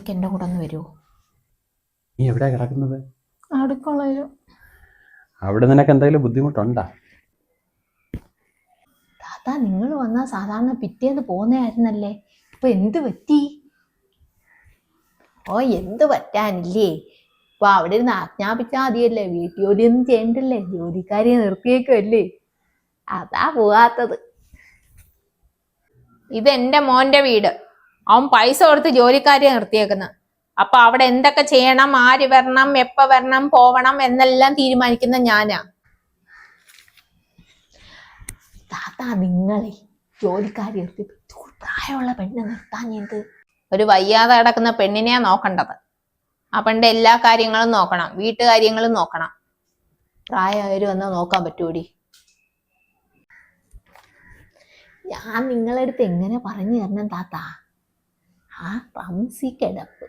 അടുക്കളയിലേക്ക് എൻ്റെ കൂടെ ഒന്ന് വരുമോ? നീ എവിടെയാ കിടക്കുന്നത്? അടുക്കളയിലും. അവിടെ നിനക്ക് എന്തെങ്കിലും ബുദ്ധിമുട്ടുണ്ടാ? താത്താ, നിങ്ങൾ വന്നാൽ സാധാരണ പിറ്റേന്ന് പോകുന്നതായിരുന്നല്ലേ, ഇപ്പൊ എന്ത് പറ്റി? ഓ, എന്ത് പറ്റാനില്ലേ? ഇപ്പൊ അവിടെ ഇരുന്ന് ആജ്ഞാപിച്ചാൽ മതിയല്ലേ, വീട്ടുജോലിയൊന്നും ചെയ്യണ്ടല്ലേ, ജോലിക്കാരെ നിർത്തിയേക്കല്ലേ, അതാ പോവാത്തത്. ഇതെന്റെ മോന്റെ വീട്, അവൻ പൈസ കൊടുത്ത് ജോലിക്കാരെ നിർത്തിയേക്കുന്ന. അപ്പൊ അവിടെ എന്തൊക്കെ ചെയ്യണം, ആര് വരണം, എപ്പ വരണം, പോവണം എന്നെല്ലാം തീരുമാനിക്കുന്ന ഞാനാ. താത്താ, നിങ്ങളെ ജോലിക്കാരി നിർത്തി പ്രായമുള്ള പെണ്ണ് നിർത്താൻ ചെയ്ത്? ഒരു വയ്യാതെ കിടക്കുന്ന പെണ്ണിനെയാ നോക്കേണ്ടത്. ആ പെണ്ണിന്റെ എല്ലാ കാര്യങ്ങളും നോക്കണം, വീട്ടുകാര്യങ്ങളും നോക്കണം. പ്രായമായവര് വന്നാൽ നോക്കാൻ പറ്റൂടി? ഞാൻ നിങ്ങളടുത്ത് എങ്ങനെ പറഞ്ഞു തരണം താത്താ? ആ റംസി കിടപ്പ്,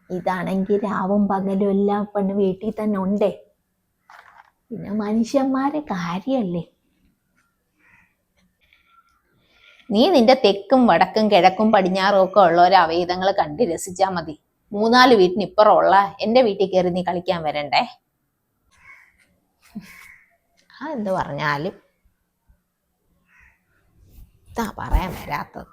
ഇതാണെങ്കിൽ രാവും പകലും എല്ലാം പെണ്ണ് വീട്ടിൽ തന്നെ ഉണ്ടേ. പിന്നെ മനുഷ്യന്മാരെ കാര്യല്ലേ. നീ നിന്റെ തെക്കും വടക്കും കിഴക്കും പടിഞ്ഞാറും ഒക്കെ ഉള്ളവരെ അവഹിതങ്ങൾ കണ്ട് രസിച്ചാ മതി. 3-4 വീട്ടിന് ഇപ്പുറമുള്ള എന്റെ വീട്ടിൽ കയറി നീ കളിക്കാൻ വരണ്ടേ. എന്ത് പറഞ്ഞാലും ഇതാ പറയാൻ വരാത്തത്.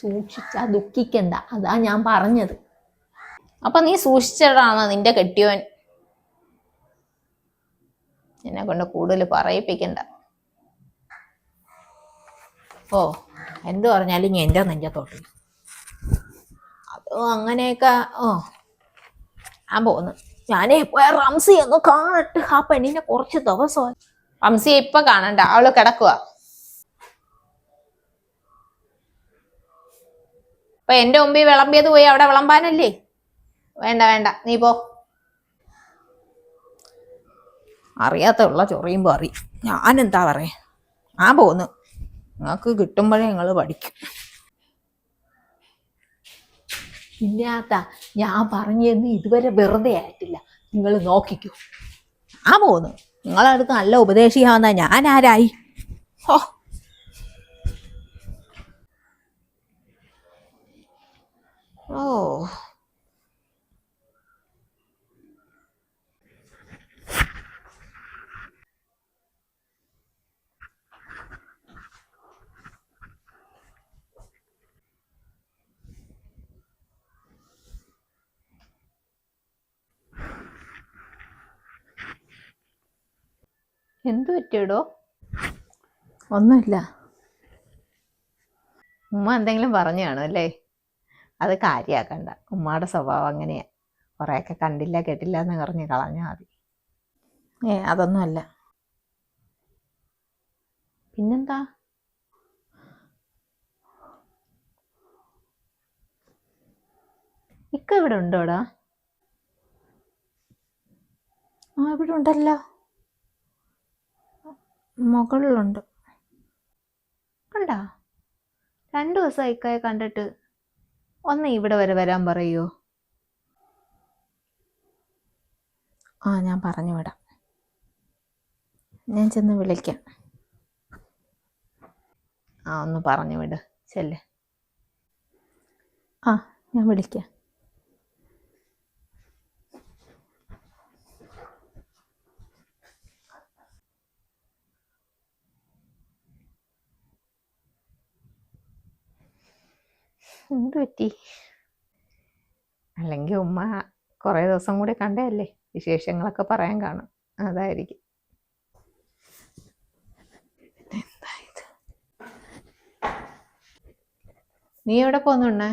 സൂക്ഷിച്ചാ ദുഃഖിക്കണ്ട, അതാ ഞാൻ പറഞ്ഞത്. അപ്പൊ നീ സൂക്ഷിച്ചിടാണ് നിന്റെ കെട്ടിയോൻ. എന്നെ കൊണ്ട് കൂടുതൽ പറയിപ്പിക്കണ്ട. ഓ, എന്തു പറഞ്ഞാലും ഞാൻ എൻ്റെ നെഞ്ചത്തോട്ട് അതോ അങ്ങനെയൊക്കെ. ഞാൻ പോന്നു. ഞാനേ പോയ റംസി ഒന്ന് കാണട്ടെ, ആ പെണ്ണിനെ കുറച്ച് ദിവസമായി. റംസിയെ ഇപ്പൊ കാണണ്ട, അവള് കിടക്കുക. അപ്പൊ എന്റെ മുമ്പിൽ വിളമ്പിയത് പോയി അവിടെ വിളമ്പാനല്ലേ? വേണ്ട വേണ്ട, നീ പോ. അറിയാത്തുള്ള ചൊറിയുമ്പോ അറിയും. ഞാനെന്താ പറയാ, ഞാൻ പോന്നു. നിങ്ങൾക്ക് കിട്ടുമ്പോഴേ നിങ്ങൾ പഠിക്കും. ഇല്ലാത്ത ഞാൻ പറഞ്ഞെന്ന് ഇതുവരെ വെറുതെ ആയിട്ടില്ല, നിങ്ങൾ നോക്കിക്കോ. ഞാൻ പോന്നു. നിങ്ങളടുത്ത് നല്ല ഉപദേശിക്കാവുന്ന ഞാൻ ആരായി? ഓ, ഓ, എന്തു പറ്റിയടോ? ഒന്നുമില്ല. ഉമ്മ എന്തെങ്കിലും പറഞ്ഞു കാണും അല്ലേ? അത് കാര്യാക്കണ്ട, ഉമ്മയുടെ സ്വഭാവം അങ്ങനെയാ. കുറെയൊക്കെ കണ്ടില്ല കേട്ടില്ല എന്ന് പറഞ്ഞ് കളഞ്ഞാൽ മതി. അതൊന്നുമല്ല. പിന്നെന്താ? ഇക്ക ഇവിടെ ഉണ്ടോടാ? ഇവിടെ ഉണ്ടല്ലോ, മുകളിലുണ്ട്. കണ്ടാ? 2 ദിവസം ഇക്കയെ കണ്ടിട്ട്. ഒന്ന് ഇവിടെ വരെ വരാൻ പറയോ? ഞാൻ പറഞ്ഞു വിടാം. ഞാൻ ചെന്ന് വിളിക്കാം. ഒന്ന് പറഞ്ഞു വിട്, ചെല്ല്. ഞാൻ വിളിക്കാം. എന്ത് പറ്റി? അല്ലെങ്കിൽ ഉമ്മ കുറേ ദിവസം കൂടി കണ്ടതല്ലേ, വിശേഷങ്ങളൊക്കെ പറയാൻ കാണും, അതായിരിക്കും. എന്തായത്? നീ എവിടെ പോന്നുണ്ണേ?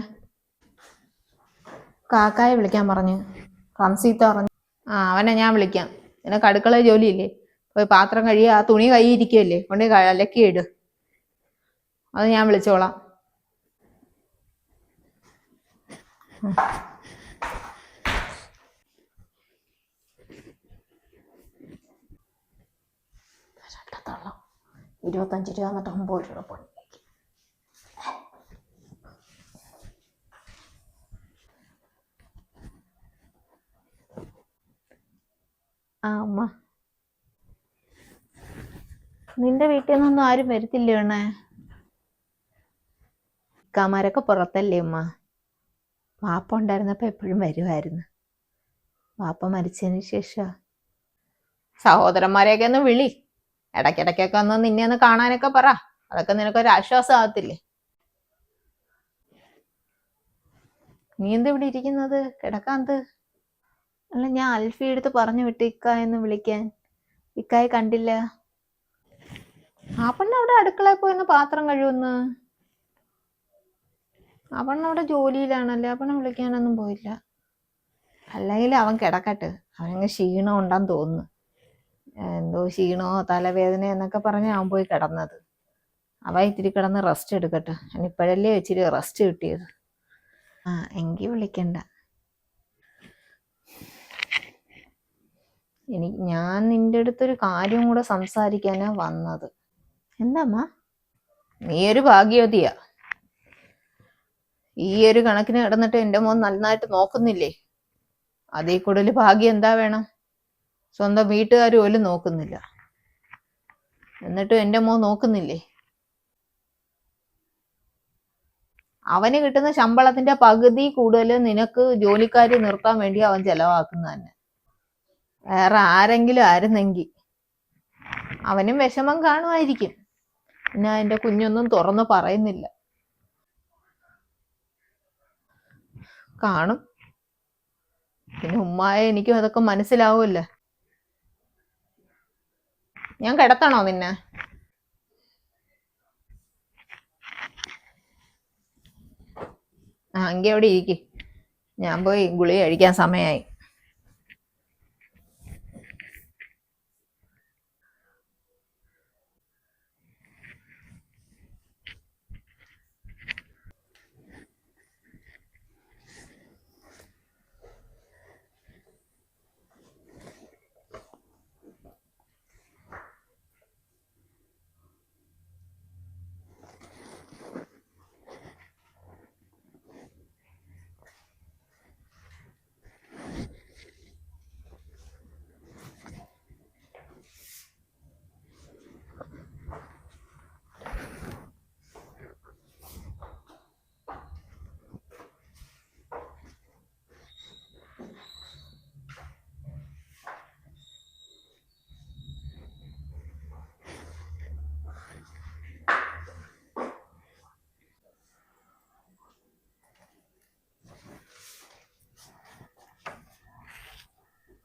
കാക്കായെ വിളിക്കാൻ പറഞ്ഞു. റംസീത്ത പറഞ്ഞു. അവനെ ഞാൻ വിളിക്കാം. നിനക്ക് അടുക്കള ജോലിയില്ലേ? പോയി പാത്രം കഴിയുക, ആ തുണി കൈ ഇരിക്കുകയല്ലേ, കൊണ്ട് അലക്കിയിട്. അത് ഞാൻ വിളിച്ചോളാം. തള്ളം 25 രൂപ എന്നിട്ട് 50 രൂപ പണി. അമ്മ, നിന്റെ വീട്ടിൽ നിന്നൊന്നും ആരും വരത്തില്ലേ അണ്ണേ? ഇക്കാമാരൊക്കെ പുറത്തല്ലേ ഉമ്മ. വാപ്പ ഉണ്ടായിരുന്നപ്പോൾ എപ്പോഴും വരുമായിരുന്നു. വാപ്പ മരിച്ചതിന് ശേഷം സഹോദരന്മാരെയൊക്കെ ഒന്ന് വിളി, ഇടയ്ക്കിടയ്ക്കൊക്കെ ഒന്ന് നിന്നെ ഒന്ന് കാണാനൊക്കെ പറ. അതൊക്കെ നിനക്കൊരു ആശ്വാസം ആകത്തില്ലേ? നീ എന്താ ഇവിടെ ഇരിക്കുന്നത്? കിടക്കാന്ത്? അല്ല, ഞാൻ അൽഫി എടുത്ത് പറഞ്ഞു വിട്ട് ഇക്ക എന്ന് വിളിക്കാൻ. ഇക്കായെ കണ്ടില്ല. ആ പെണ്ണ് അവിടെ അടുക്കളയിൽ പോയിന്ന് പാത്രം കഴിയുന്നു. ആ പെണ്ണ് അവിടെ ജോലിയിലാണല്ലേ, ആ പെണ്ണ് വിളിക്കാനൊന്നും പോയില്ല. അല്ലെങ്കിൽ അവൻ കിടക്കട്ടെ, അവനങ്ങ് ക്ഷീണം ഉണ്ടെന്ന് തോന്നുന്നു. എന്തോ ക്ഷീണമോ തലവേദന എന്നൊക്കെ പറഞ്ഞ് അവൻ പോയി കിടന്നത്. അവ ഇത്തിരി കിടന്ന് റെസ്റ്റ് എടുക്കട്ടെ. ഇപ്പോഴല്ലേ ഇച്ചിരി റെസ്റ്റ് കിട്ടിയത്. ആ, എങ്കിൽ വിളിക്കണ്ട. ഞാൻ നിന്റെ അടുത്തൊരു കാര്യം കൂടെ സംസാരിക്കാനാ വന്നത്. എന്താമ്മ? നീ ഒരു ഭാഗ്യവതിയാ. ഈ ഒരു കണക്കിന് കിടന്നിട്ട് എൻ്റെ മോൻ നന്നായിട്ട് നോക്കുന്നില്ലേ? അതേ കൂടുതൽ ഭാഗ്യം എന്താ വേണം? സ്വന്തം വീട്ടുകാർ പോലും നോക്കുന്നില്ല, എന്നിട്ടും എൻ്റെ മോൻ നോക്കുന്നില്ലേ? അവന് കിട്ടുന്ന ശമ്പളത്തിന്റെ പകുതി കൂടുതൽ നിനക്ക് ജോലിക്കാരി നിർത്താൻ വേണ്ടി അവൻ ചെലവാക്കുന്ന തന്നെ. വേറെ ആരെങ്കിലും ആയിരുന്നെങ്കിൽ അവനും വിഷമം കാണുമായിരിക്കും. പിന്നെ എൻ്റെ കുഞ്ഞൊന്നും തുറന്നു പറയുന്നില്ല. കാണും. പിന്നെ ഉമ്മായ എനിക്കും അതൊക്കെ മനസ്സിലാവുമല്ലോ. ഞാൻ കിടത്തണോ നിന്നെ? ആ, എങ്കിൽ അവിടെ ഇരിക്കും. ഞാൻ പോയി ഗുളിക കഴിക്കാൻ സമയമായി.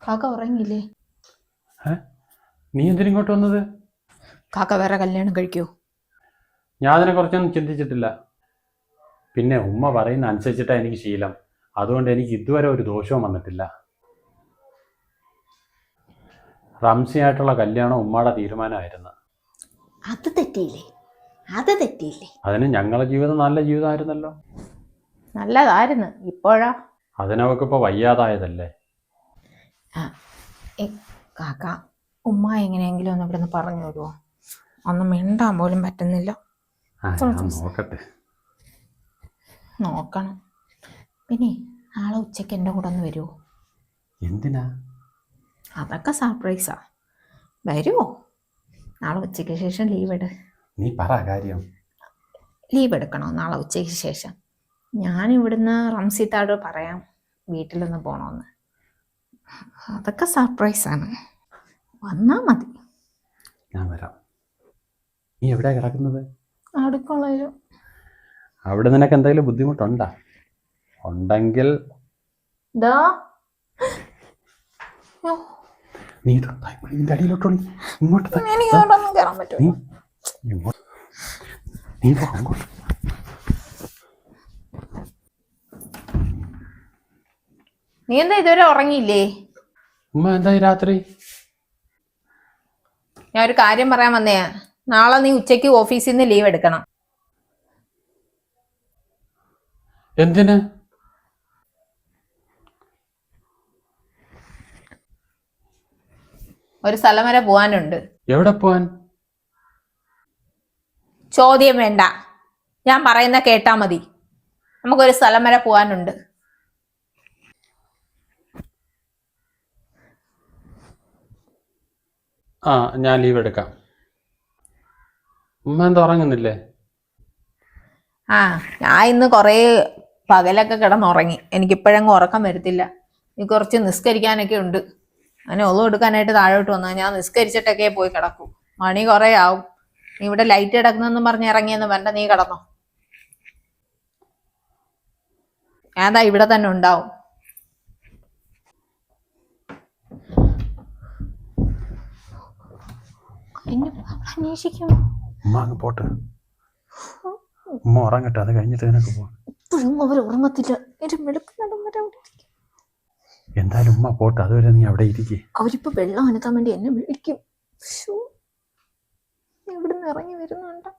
കാക്ക ഉറങ്ങിയില്ലേ? നീ എന്തിനിങ്ങോട്ട് വന്നത്? കാക്ക വേറെ കല്യാണം കഴിക്കൂ? ഞാൻ അതിനെക്കുറിച്ചൊന്നും ചിന്തിച്ചിട്ടില്ല. പിന്നെ ഉമ്മ പറയുന്ന അനുസരിച്ചിട്ടാണ് എനിക്ക് ശീലം. അതുകൊണ്ട് എനിക്ക് ഇതുവരെ ഒരു ദോഷവും വന്നിട്ടില്ല. റംസിയായിട്ടുള്ള കല്യാണം ഉമ്മയുടെ തീരുമാനമായിരുന്നു. അത് തെറ്റിയില്ലേ? അതിന് ഞങ്ങളുടെ ജീവിതം നല്ല ജീവിതമായിരുന്നല്ലോ. നല്ലതായിരുന്നു. ഇപ്പോഴാ അതിനവക്കിപ്പോൾ വയ്യാതായതല്ലേ. കാക്ക, ഉമ്മ എങ്ങനെയെങ്കിലും ഒന്ന് ഇവിടുന്ന് പറഞ്ഞു വിടുവോ? ഒന്നും മിണ്ടാൻ പോലും പറ്റുന്നില്ല. നോക്കട്ടെ. നോക്കണം. പിന്നെ നാളെ ഉച്ചയ്ക്ക് എൻ്റെ കൂടെ ഒന്ന് വരുമോ? എന്തിനാ? അതൊക്കെ സർപ്രൈസാ. വരുമോ? നാളെ ഉച്ചയ്ക്ക് ശേഷം ലീവ് എടു. നീ പറ കാര്യം. ലീവ് എടുക്കണോ നാളെ ഉച്ചയ്ക്ക് ശേഷം? ഞാൻ ഇവിടുന്ന് റംസിത്താട് പറയാം വീട്ടിലൊന്ന് പോകണമെന്ന്. അതൊക്കെ സർപ്രൈസാണ്. വന്നാൽ മതി. ഞാൻ വരാം. നീ എവിടെയാ കിടക്കുന്നത്? അടുക്കളയിലും. അവിടെ നിനക്ക് എന്തെങ്കിലും ബുദ്ധിമുട്ടുണ്ടാ? ഉണ്ടെങ്കിൽ നീ ഇതിന്റെ അടിയിലോട്ടുള്ള ഇങ്ങോട്ട് കയറാൻ പറ്റുമോ? നീ അങ്ങോട്ട്. നീ എന്താ ഇതുവരെ ഉറങ്ങിയില്ലേ? ഉമ്മ എന്തായി രാത്രി? ഞാൻ ഒരു കാര്യം പറയാൻ വന്നയാ. നാളെ നീ ഉച്ചയ്ക്ക് ഓഫീസിൽ നിന്ന് ലീവ് എടുക്കണം. എന്തിന്? ഒരു സ്ഥലം വരെ പോവാനുണ്ട്. എവിടെ പോവാൻ? ചോദ്യം വേണ്ട, ഞാൻ പറയുന്ന കേട്ടാ മതി. നമുക്കൊരു സ്ഥലം വരെ പോവാനുണ്ട്. ഞാൻ ലീവ് എടുക്കാം. ഉമ്മ എന്താ ഉറങ്ങുന്നില്ലേ? ആ ഞാൻ ഇന്ന് കുറേ പകലൊക്കെ കിടന്നുറങ്ങി. എനിക്കിപ്പോഴങ്ങ് ഉറക്കം വരത്തില്ല. ഇനി കുറച്ച് നിസ്കരിക്കാനൊക്കെ ഉണ്ട്. അങ്ങനെ ഒന്നും എടുക്കാനായിട്ട് താഴോട്ട് വന്നു. ഞാൻ നിസ്കരിച്ചിട്ടൊക്കെ പോയി കിടക്കും. മണി കുറേ ആവും. നീ ഇവിടെ ലൈറ്റ് കിടക്കുന്നെന്നും പറഞ്ഞ് ഇറങ്ങിയെന്ന് വേണ്ട, നീ കിടന്നോ. ഞാതാ ഇവിടെ തന്നെ ഉണ്ടാവും. അന്വേഷിക്കും. ഉമ്മ അങ്ങ് പോട്ടെ, ഉമ്മ ഉറങ്ങട്ടെ, അത് കഴിഞ്ഞിട്ട് നിനക്ക് പോവാം. ഇപ്പോഴും അവർ ഉറങ്ങത്തില്ല. എന്റെ വെളുപ്പിനടം വരെ അവിടെ ഇരിക്കും. എന്തായാലും ഉമ്മ പോട്ടെ, അതുവരെ നീ അവിടെ ഇരിക്കേ. അവരിപ്പോ വെള്ളം അനത്താൻ വേണ്ടി എന്നെ വിളിക്കും. ഇവിടുന്ന് ഇറങ്ങി വരുന്നുണ്ട്.